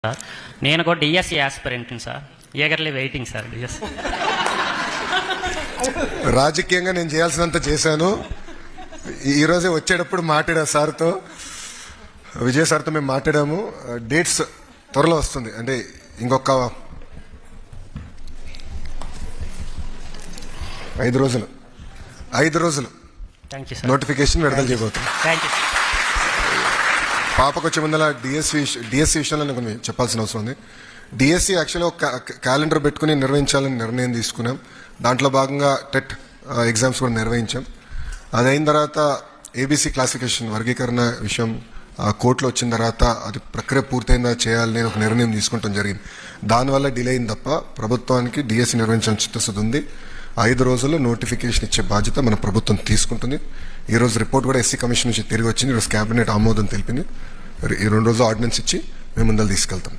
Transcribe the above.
Sir నేను కూడా DSC ఆస్పిరెంట్ని sir, eagerly waiting sir DSC. రాజకీయంగా నేను చేయాల్సినంత చేశాను. ఈరోజే వచ్చేటప్పుడు మాట్లాడా సార్తో, విజయ్ సార్తో మేము మాట్లాడాము. డేట్స్ త్వరలో వస్తుంది, అంటే ఇంకొక 5 రోజులు థ్యాంక్ యూ సార్. నోటిఫికేషన్ విడుదల చేయబోతుంది. Thank you. పాపకు వచ్చే ముందర డిఎస్సి విషయంలో నాకు కొన్ని చెప్పాల్సిన అవసరం ఉంది. డిఎస్సి యాక్చువల్గా ఒక క్యాలెండర్ పెట్టుకుని నిర్వహించాలని నిర్ణయం తీసుకున్నాం. దాంట్లో భాగంగా టెట్ ఎగ్జామ్స్ కూడా నిర్వహించాం. అది అయిన తర్వాత ఏబీసీ క్లాసిఫికేషన్ వర్గీకరణ విషయం కోర్టులో వచ్చిన తర్వాత అది ప్రక్రియ పూర్తయిందా చేయాలని ఒక నిర్ణయం తీసుకుంటాం జరిగింది. దానివల్ల డిలే అయింది తప్ప ప్రభుత్వానికి డిఎస్సి నిర్వహించాలని చిత్తశుద్ధి ఉంది. 5 రోజుల్లో నోటిఫికేషన్ ఇచ్చే బాధ్యత మన ప్రభుత్వం తీసుకుంటుంది. ఈ రోజు రిపోర్ట్ కూడా ఎస్సీ కమిషన్ నుంచి తిరిగి వచ్చింది. ఈరోజు కేబినెట్ ఆమోదం తెలిపింది. ఈ 2 రోజులు ఆర్డినెన్స్ ఇచ్చి మేము ముందర తీసుకెళ్తాం.